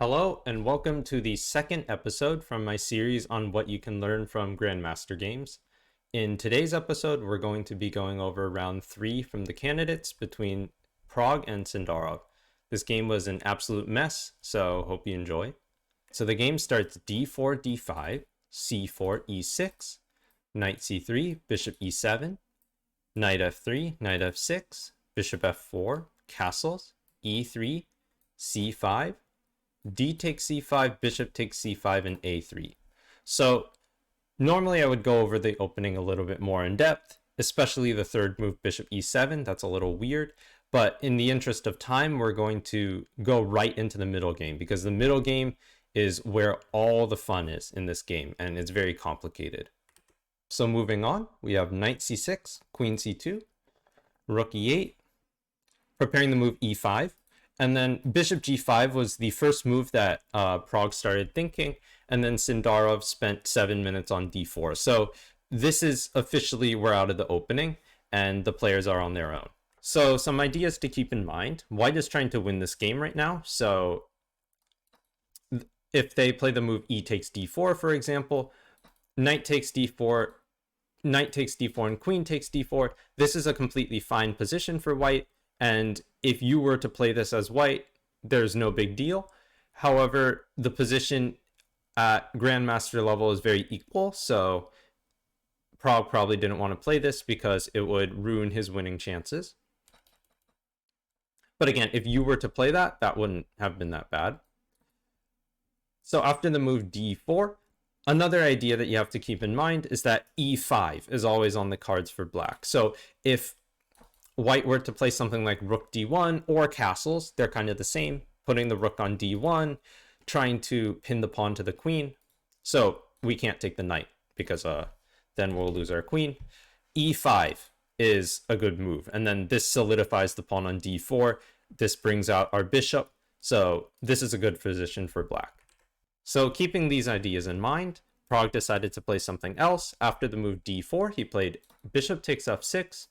Hello, and welcome to the second episode from my series on what you can learn from Grandmaster games. In today's episode, we're going to be going over round 3 from the candidates between PRAGG and Sindarov. This game was an absolute mess, so hope you enjoy. So the game starts d4, d5, c4, e6, knight c3, bishop e7, knight f3, knight f6, bishop f4, castles, e3, c5, d takes c5, bishop takes c5, and a3. So normally I would go over the opening a little bit more in depth, especially the third move, bishop e7. That's a little weird, but in the interest of time, we're going to go right into the middle game because the middle game is where all the fun is in this game, and it's very complicated. So moving on, we have knight c6, queen c2, rook e8, preparing the move e5. And then bishop g5 was the first move that PRAGG started thinking, and then Sindarov spent 7 minutes on d4. So this is officially, we're out of the opening, and the players are on their own. So some ideas to keep in mind. White is trying to win this game right now, so if they play the move e takes d4, for example, knight takes d4, knight takes d4, and queen takes d4, this is a completely fine position for white. And if you were to play this as white, there's no big deal. However, the position at grandmaster level is very equal, so PRAGG probably didn't want to play this because it would ruin his winning chances. But again, if you were to play that, that wouldn't have been that bad. So after the move d4, another idea that you have to keep in mind is that e5 is always on the cards for black. So if white were to play something like rook d1 or castles, they're kind of the same, putting the rook on d1, trying to pin the pawn to the queen. So we can't take the knight because then we'll lose our queen. e5 is a good move, and then this solidifies the pawn on d4. This brings out our bishop, so this is a good position for black. So keeping these ideas in mind, PRAGG decided to play something else. After the move d4, he played bishop takes f6,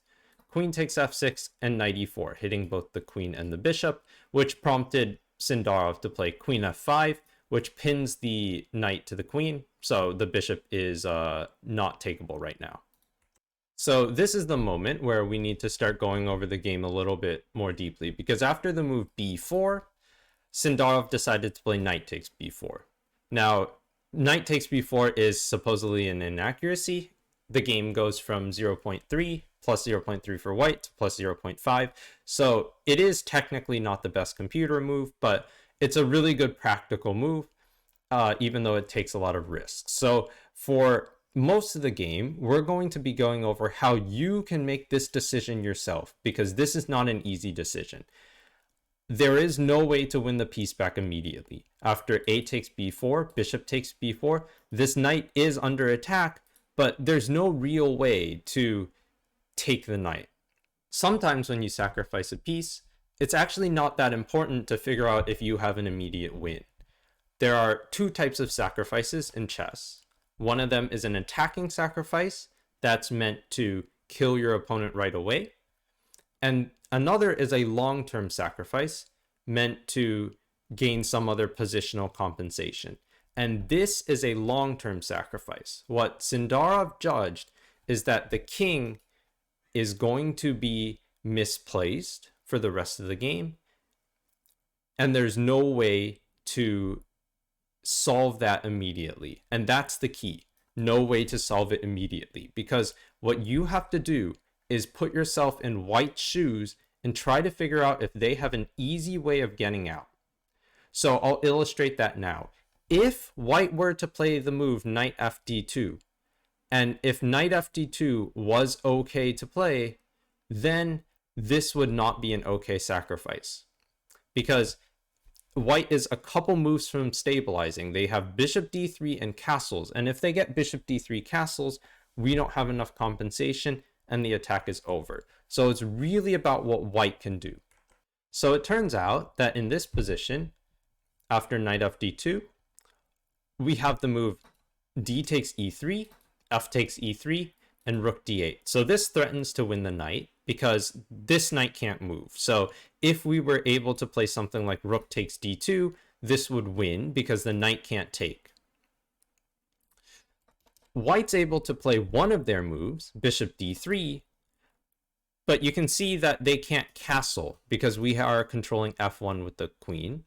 queen takes f6, and knight e4, hitting both the queen and the bishop, which prompted Sindarov to play queen f5, which pins the knight to the queen, so the bishop is not takeable right now. So this is the moment where we need to start going over the game a little bit more deeply, because after the move b4, Sindarov decided to play knight takes b4. Now, knight takes b4 is supposedly an inaccuracy. The game goes from 0.3 plus 0.3 for white to plus 0.5. So it is technically not the best computer move, but it's a really good practical move, even though it takes a lot of risks. So for most of the game, we're going to be going over how you can make this decision yourself, because this is not an easy decision. There is no way to win the piece back immediately. After a takes b4, bishop takes b4, this knight is under attack, but there's no real way to take the knight. Sometimes when you sacrifice a piece, it's actually not that important to figure out if you have an immediate win. There are two types of sacrifices in chess. One of them is an attacking sacrifice that's meant to kill your opponent right away. And another is a long-term sacrifice meant to gain some other positional compensation. And this is a long-term sacrifice. What Sindarov judged is that the king is going to be misplaced for the rest of the game, and there's no way to solve that immediately. And that's the key. No way to solve it immediately, because what you have to do is put yourself in white's shoes and try to figure out if they have an easy way of getting out. So I'll illustrate that now. If white were to play the move knight fd2, and if knight fd2 was okay to play, then this would not be an okay sacrifice, because white is a couple moves from stabilizing. They have bishop d3 and castles, and if they get bishop d3 castles, we don't have enough compensation and the attack is over. So it's really about what white can do. So it turns out that in this position, after knight fd2, we have the move d takes e3, f takes e3, and rook d8. So this threatens to win the knight because this knight can't move. So if we were able to play something like rook takes d2, this would win because the knight can't take. White's able to play one of their moves, bishop d3, but you can see that they can't castle because we are controlling f1 with the queen.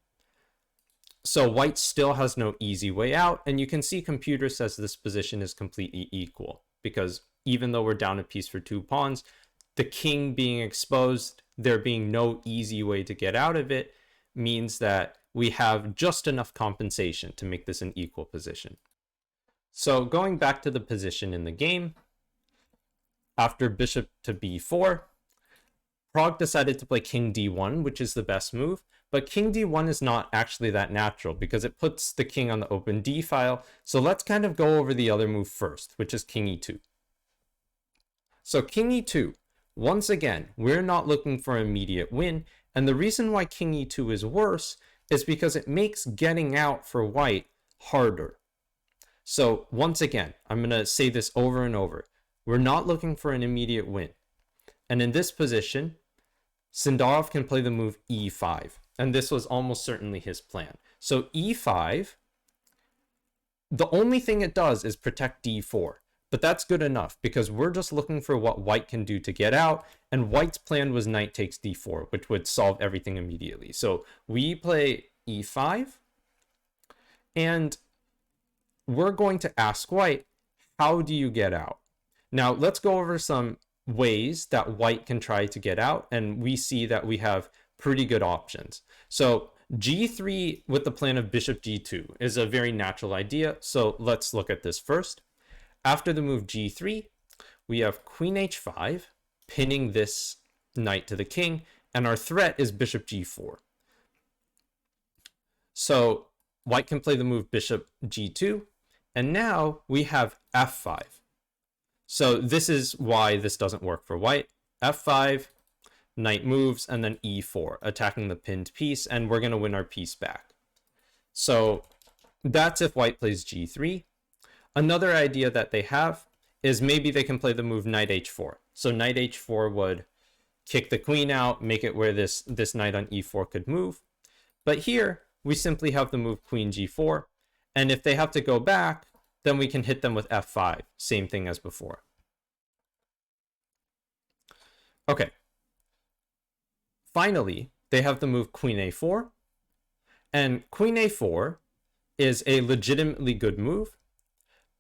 So white still has no easy way out, and you can see computer says this position is completely equal because even though we're down a piece for 2 pawns, the king being exposed, there being no easy way to get out of it, means that we have just enough compensation to make this an equal position. So going back to the position in the game, after bishop to b4, Pragg decided to play king d1, which is the best move, but king d1 is not actually that natural because it puts the king on the open d file. So let's kind of go over the other move first, which is king e2. So king e2, once again, we're not looking for an immediate win, and the reason why king e2 is worse is because it makes getting out for white harder. So once again, I'm going to say this over and over. We're not looking for an immediate win. And in this position, Sindarov can play the move e5. And this was almost certainly his plan. So e5, the only thing it does is protect d4. But that's good enough because we're just looking for what white can do to get out. And white's plan was knight takes d4, which would solve everything immediately. So we play e5. And we're going to ask white, how do you get out? Now, let's go over some ways that white can try to get out, and we see that we have pretty good options. So g3 with the plan of bishop g2 is a very natural idea, so let's look at this first. After the move g3, we have queen h5, pinning this knight to the king, and our threat is bishop g4. So white can play the move bishop g2, and now we have f5. So this is why this doesn't work for white. f5, knight moves, and then e4, attacking the pinned piece, and we're going to win our piece back. So that's if white plays g3. Another idea that they have is maybe they can play the move knight h4. So knight h4 would kick the queen out, make it where this knight on e4 could move. But here, we simply have the move queen g4, and if they have to go back, then we can hit them with f5, same thing as before. Okay. Finally, they have the move queen a4, and queen a4 is a legitimately good move,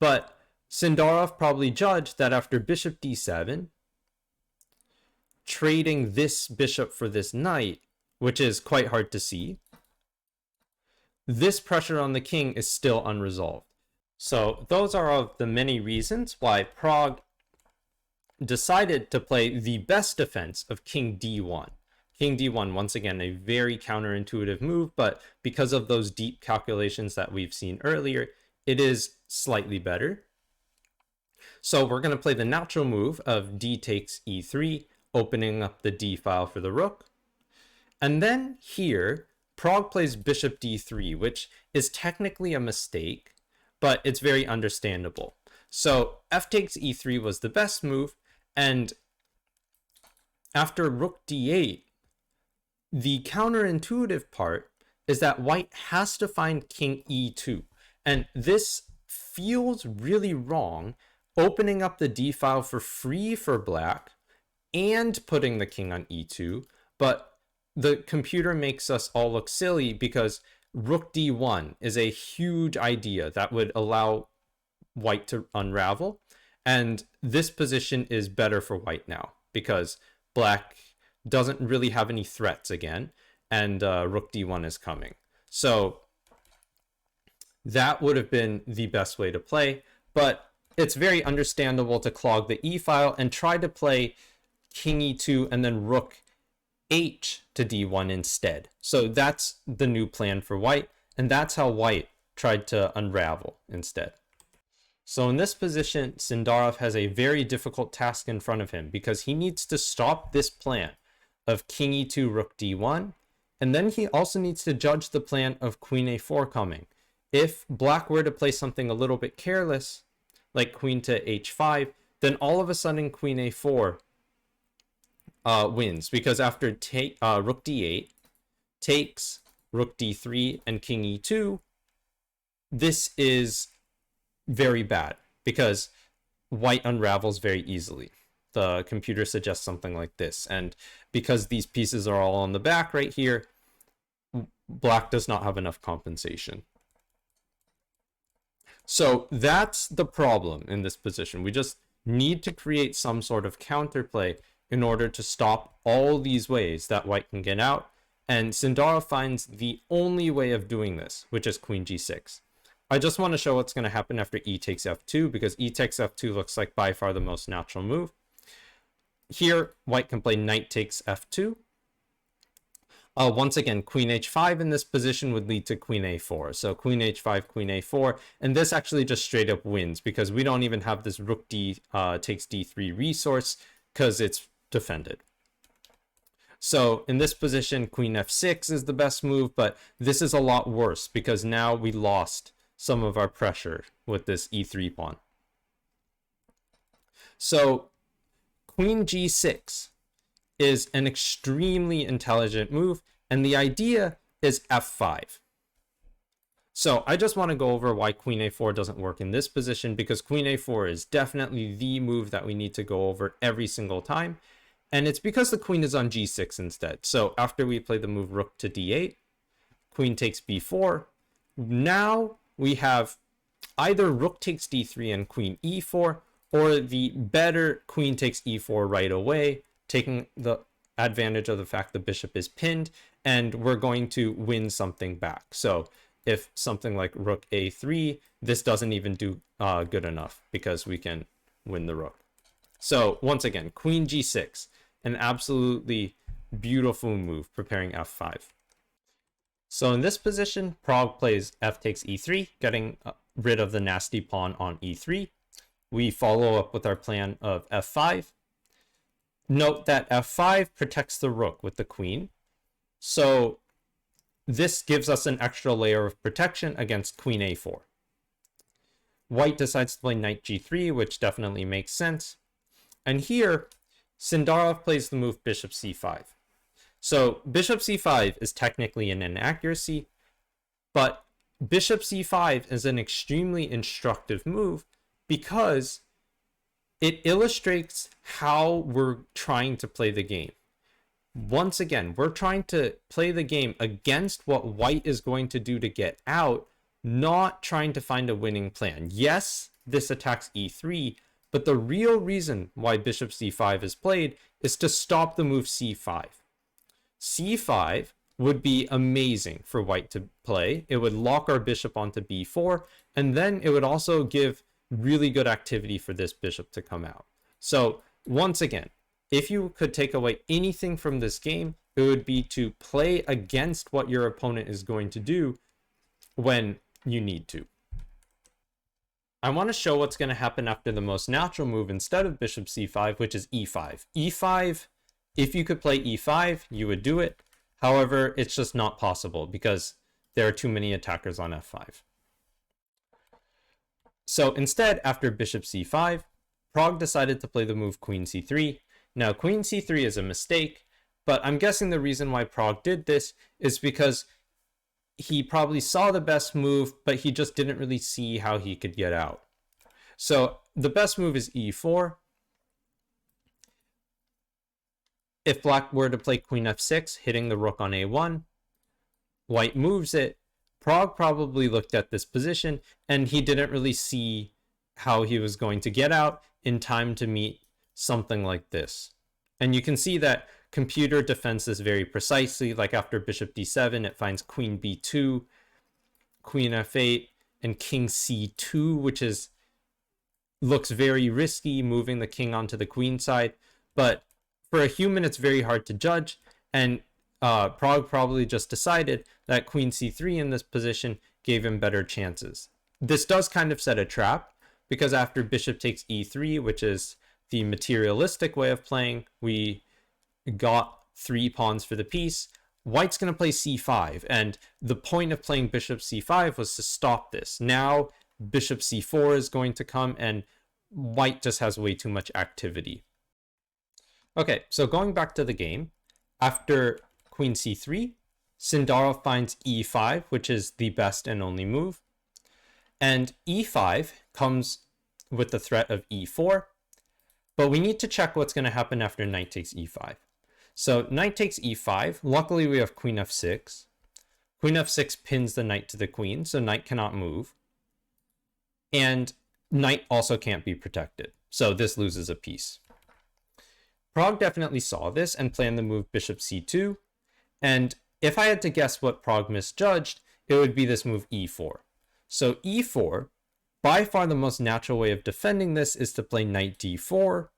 but Sindarov probably judged that after bishop d7, trading this bishop for this knight, which is quite hard to see, this pressure on the king is still unresolved. So those are of the many reasons why Pragg decided to play the best defense of king d1. King d1, once again, a very counterintuitive move, but because of those deep calculations that we've seen earlier, it is slightly better. So we're going to play the natural move of d takes e3, opening up the d file for the rook. And then here, Pragg plays bishop d3, which is technically a mistake, but it's very understandable. So f takes e3 was the best move, and after rook d8, the counterintuitive part is that white has to find king e2, and this feels really wrong, opening up the d file for free for black and putting the king on e2, but the computer makes us all look silly because rook d1 is a huge idea that would allow white to unravel, and this position is better for white now because black doesn't really have any threats again, and rook d1 is coming. So that would have been the best way to play, but it's very understandable to clog the e file and try to play king e2 and then rook h to d1 instead. So that's the new plan for white, and that's how white tried to unravel instead. So in this position, Sindarov has a very difficult task in front of him because he needs to stop this plan of king e2, rook d1, and then he also needs to judge the plan of queen a4 coming. If black were to play something a little bit careless, like queen to h5, then all of a sudden queen a4 wins, because after rook d8 takes rook d3, and king e2, this is very bad because white unravels very easily. The computer suggests something like this, and because these pieces are all on the back right here, black does not have enough compensation. So that's the problem in this position. We just need to create some sort of counterplay in order to stop all these ways that white can get out. And Sindarov finds the only way of doing this, which is queen g6. I just want to show what's going to happen after e takes f2, because e takes f2 looks like by far the most natural move. Here, white can play knight takes f2. Once again, queen h5 in this position would lead to queen a4. So queen h5, queen a4, and this actually just straight up wins because we don't even have this rook d takes d3 resource because it's defended. So in this position, queen f6 is the best move, but this is a lot worse because now we lost some of our pressure with this e3 pawn. So queen g6 is an extremely intelligent move, and the idea is f5. So I just want to go over why queen a4 doesn't work in this position, because queen a4 is definitely the move that we need to go over every single time, and it's because the queen is on g6 instead. So after we play the move rook to d8, queen takes b4, now we have either rook takes d3 and queen e4, or the better queen takes e4 right away, taking the advantage of the fact the bishop is pinned, and we're going to win something back. So if something like rook a3, this doesn't even do good enough because we can win the rook. So once again, queen g6, an absolutely beautiful move, preparing f5. So in this position, Pragg plays f takes e3, getting rid of the nasty pawn on e3. We follow up with our plan of f5. Note that f5 protects the rook with the queen. So this gives us an extra layer of protection against queen a4. White decides to play knight g3, which definitely makes sense. And here, Sindarov plays the move bishop c5. So bishop c5 is technically an inaccuracy, but bishop c5 is an extremely instructive move because it illustrates how we're trying to play the game. Once again, we're trying to play the game against what white is going to do to get out, not trying to find a winning plan. Yes, this attacks e3, but the real reason why bishop c5 is played is to stop the move c5. c5 would be amazing for white to play. It would lock our bishop onto b4, and then it would also give really good activity for this bishop to come out. So once again, if you could take away anything from this game, it would be to play against what your opponent is going to do when you need to. I want to show what's going to happen after the most natural move instead of bishop c5, which is e5. e5, if you could play e5, you would do it. However, it's just not possible because there are too many attackers on f5. So instead, after bishop c5, Pragg decided to play the move queen c3. Now, queen c3 is a mistake, but I'm guessing the reason why Pragg did this is because he probably saw the best move, but he just didn't really see how he could get out. So the best move is e4. If black were to play queen f6, hitting the rook on a1, white moves it. Pragg probably looked at this position and he didn't really see how he was going to get out in time to meet something like this. And you can see that computer defends this very precisely. Like after bishop d7, it finds queen b2, queen f8, and king c2, which looks very risky, moving the king onto the queen side. But for a human, it's very hard to judge. And Pragg probably just decided that queen c3 in this position gave him better chances. This does kind of set a trap, because after bishop takes e3, which is the materialistic way of playing, we got 3 pawns for the piece. White's going to play c5, and the point of playing bishop c5 was to stop this. Now bishop c4 is going to come, and white just has way too much activity. Okay, so going back to the game, after queen c3, Sindarov finds e5, which is the best and only move. And e5 comes with the threat of e4. But we need to check what's going to happen after knight takes e5. So knight takes e5. Luckily, we have queen f6. Queen f6 pins the knight to the queen, so knight cannot move. And knight also can't be protected. So this loses a piece. Pragg definitely saw this and planned the move bishop c2. And if I had to guess what Pragg misjudged, it would be this move e4. So e4, by far the most natural way of defending this is to play knight d4.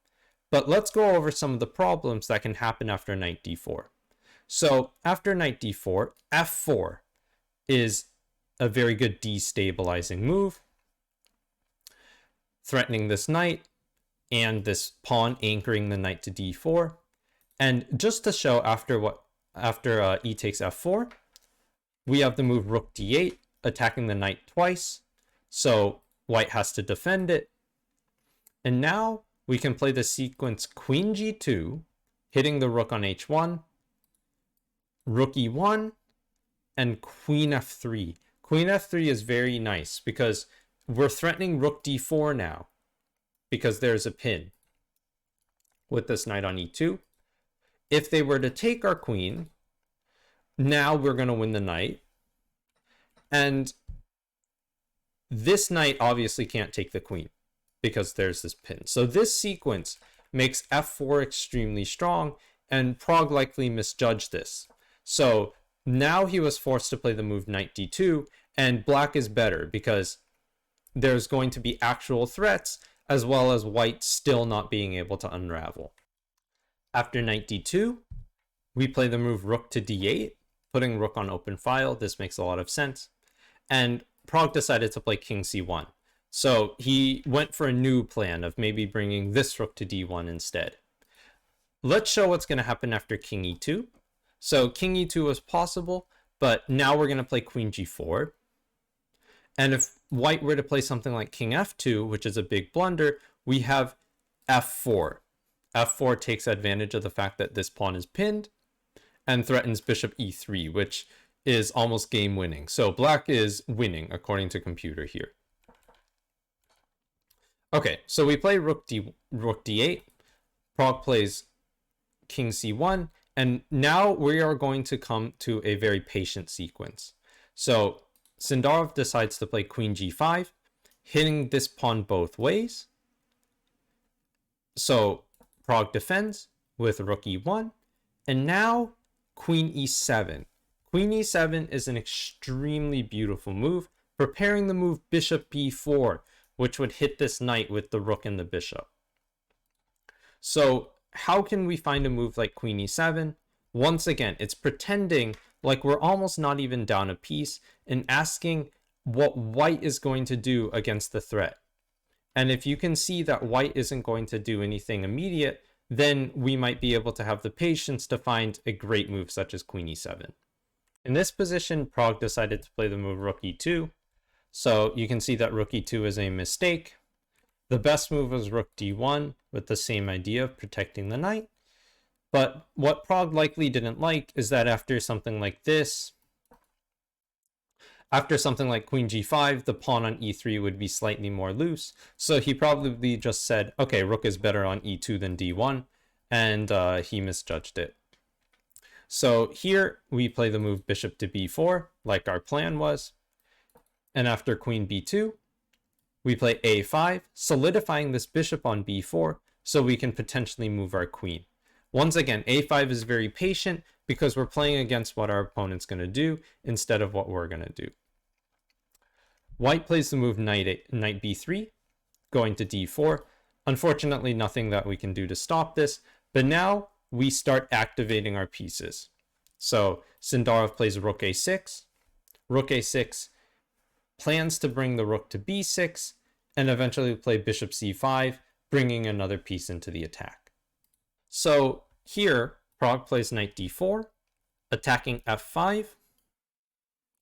But let's go over some of the problems that can happen after knight d4. So after knight d4, f4 is a very good destabilizing move, threatening this knight and this pawn anchoring the knight to d4. And just to show after e takes f4, we have the move rook d8, attacking the knight twice. So white has to defend it. And now we can play the sequence queen g2, hitting the rook on h1, rook e1, and queen f3. Queen f3 is very nice because we're threatening rook d4 now because there's a pin with this knight on e2. If they were to take our queen, now we're going to win the knight. And this knight obviously can't take the queen because there's this pin. So this sequence makes f4 extremely strong, and Pragg likely misjudged this. So now he was forced to play the move knight d2, and black is better because there's going to be actual threats as well as white still not being able to unravel. After knight d2, we play the move rook to d8, putting rook on open file. This makes a lot of sense. And Pragg decided to play king c1. So he went for a new plan of maybe bringing this rook to d1 instead. Let's show what's going to happen after king e2. So king e2 was possible, but now we're going to play queen g4. And if white were to play something like king f2, which is a big blunder, we have f4. f4 takes advantage of the fact that this pawn is pinned and threatens bishop e3, which is almost game winning. So black is winning according to computer here. Okay, so we play rook d8. Pragg plays king c1, and now we are going to come to a very patient sequence. So Sindarov decides to play queen g5, hitting this pawn both ways. So Pragg defends with rook e1, and now queen e7. Queen e7 is an extremely beautiful move, preparing the move bishop b4, which would hit this knight with the rook and the bishop. So how can we find a move like queen e7? Once again, it's pretending like we're almost not even down a piece and asking what white is going to do against the threat. And if you can see that white isn't going to do anything immediate, then we might be able to have the patience to find a great move such as queen e7. In this position, Pragg decided to play the move rook e2. So you can see that rook e2 is a mistake. The best move was rook d1 with the same idea of protecting the knight. But what Pragg likely didn't like is that after something like this, after something like queen g5, the pawn on e3 would be slightly more loose. So he probably just said, okay, rook is better on e2 than d1, and he misjudged it. So here we play the move bishop to b4, like our plan was. And after queen b2, we play a5, solidifying this bishop on b4 so we can potentially move our queen. Once again, a5 is very patient because we're playing against what our opponent's going to do instead of what we're going to do. White plays the move knight b3, going to d4. Unfortunately, nothing that we can do to stop this, but now we start activating our pieces. So Sindarov plays rook a6. Rook a6 plans to bring the rook to b6, and eventually play bishop c5, bringing another piece into the attack. So here, Pragg plays knight d4, attacking f5.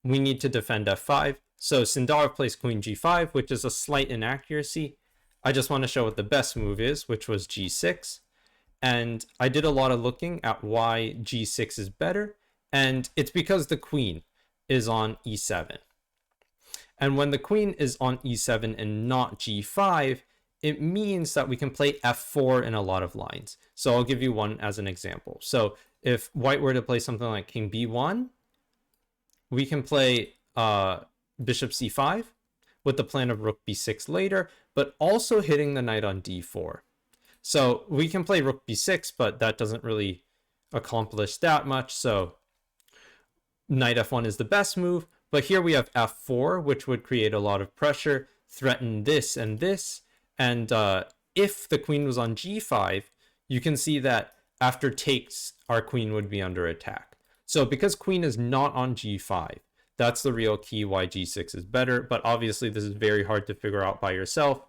We need to defend f5. So Sindarov plays queen g5, which is a slight inaccuracy. I just want to show what the best move is, which was g6. And I did a lot of looking at why g6 is better. And it's because the queen is on e7. And when the queen is on e7 and not g5, it means that we can play f4 in a lot of lines. So I'll give you one as an example. So if white were to play something like king b1, we can play bishop c5 with the plan of rook b6 later, but also hitting the knight on d4. So we can play rook b6, but that doesn't really accomplish that much. So knight f1 is the best move. But here we have f4, which would create a lot of pressure, threaten this and this. And if the queen was on g5, you can see that after takes, our queen would be under attack. So because queen is not on g5, that's the real key why g6 is better. But obviously, this is very hard to figure out by yourself.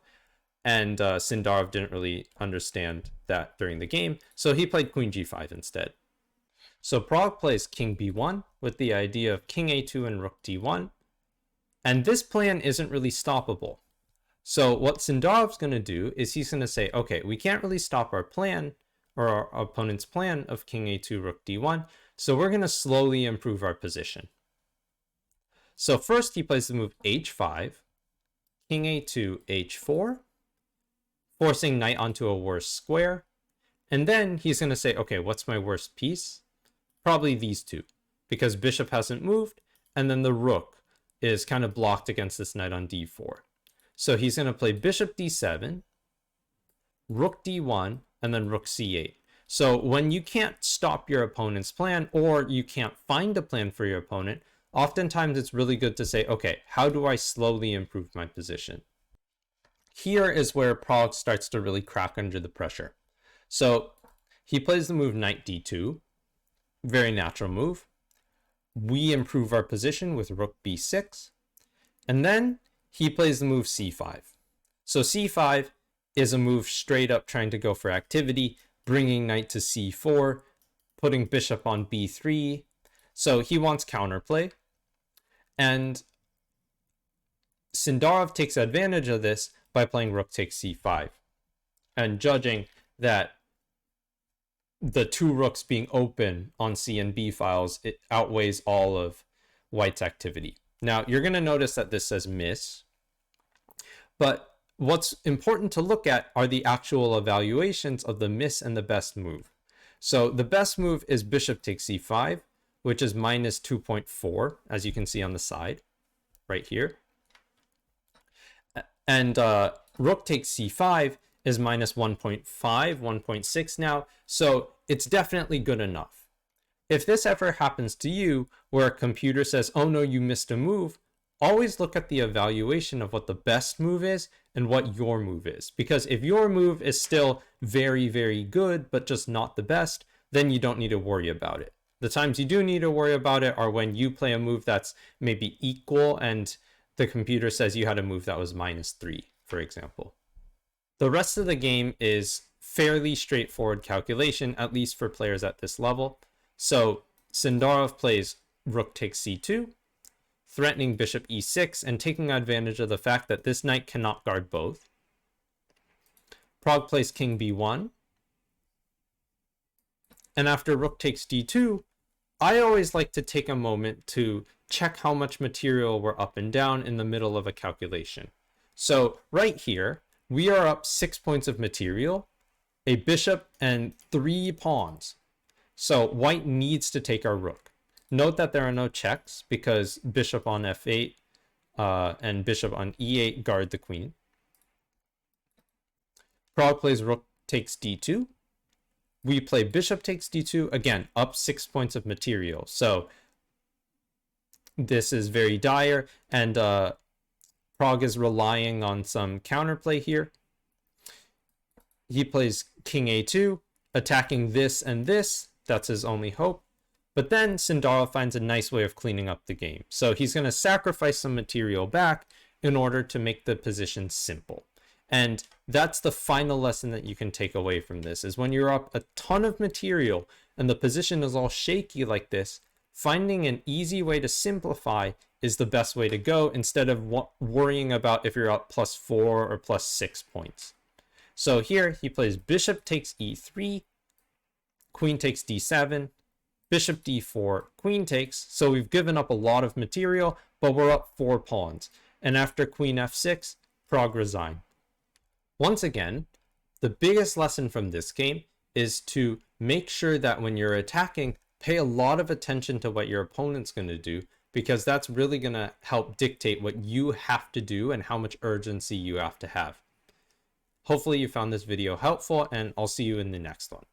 And Sindarov didn't really understand that during the game. So he played queen g5 instead. So Pragg plays king b1 with the idea of king a2 and rook d1. And this plan isn't really stoppable. So what Sindarov's going to do is he's going to say, okay, we can't really stop our plan or our opponent's plan of king a2, rook d1. So we're going to slowly improve our position. So first he plays the move h5, king a2, h4, forcing knight onto a worse square. And then he's going to say, okay, what's my worst piece? Probably these two, because bishop hasn't moved, and then the rook is kind of blocked against this knight on d4. So he's going to play bishop d7, rook d1, and then rook c8. So when you can't stop your opponent's plan, or you can't find a plan for your opponent, oftentimes it's really good to say, okay, how do I slowly improve my position? Here is where Pragg starts to really crack under the pressure. So he plays the move knight d2. Very natural move. We improve our position with rook b6. And then he plays the move c5. So c5 is a move straight up trying to go for activity, bringing knight to c4, putting bishop on b3. So he wants counterplay. And Sindarov takes advantage of this by playing rook takes c5 and judging that the two rooks being open on C and B files, it outweighs all of white's activity. Now, you're going to notice that this says miss, but what's important to look at are the actual evaluations of the miss and the best move. So the best move is bishop takes c5, which is minus 2.4, as you can see on the side, right here. And rook takes c5 is minus 1.5, 1.6 now, so it's definitely good enough. If this ever happens to you, where a computer says, oh no, you missed a move, always look at the evaluation of what the best move is and what your move is. Because if your move is still very, very good, but just not the best, then you don't need to worry about it. The times you do need to worry about it are when you play a move that's maybe equal and the computer says you had a move that was minus 3, for example. The rest of the game is fairly straightforward calculation, at least for players at this level. So Sindarov plays rook takes c2, threatening bishop e6 and taking advantage of the fact that this knight cannot guard both. Pragg plays king b1. And after rook takes d2, I always like to take a moment to check how much material we're up and down in the middle of a calculation. So right here, we are up 6 points of material, a bishop, and 3 pawns. So white needs to take our rook. Note that there are no checks because bishop on f8 and bishop on e8 guard the queen. Pragg plays rook takes d2. We play bishop takes d2, again, up 6 points of material. So this is very dire, and Pragg is relying on some counterplay here. He plays king a2, attacking this and this. That's his only hope. But then Sindarov finds a nice way of cleaning up the game. So he's going to sacrifice some material back in order to make the position simple. And that's the final lesson that you can take away from this, is when you're up a ton of material and the position is all shaky like this, finding an easy way to simplify is the best way to go instead of worrying about if you're up +4 or +6 points. So here he plays bishop takes e3, queen takes d7, bishop d4, queen takes, so we've given up a lot of material, but we're up 4 pawns. And after queen f6, Pragg resign. Once again, the biggest lesson from this game is to make sure that when you're attacking, pay a lot of attention to what your opponent's going to do, because that's really going to help dictate what you have to do and how much urgency you have to have. Hopefully you found this video helpful, and I'll see you in the next one.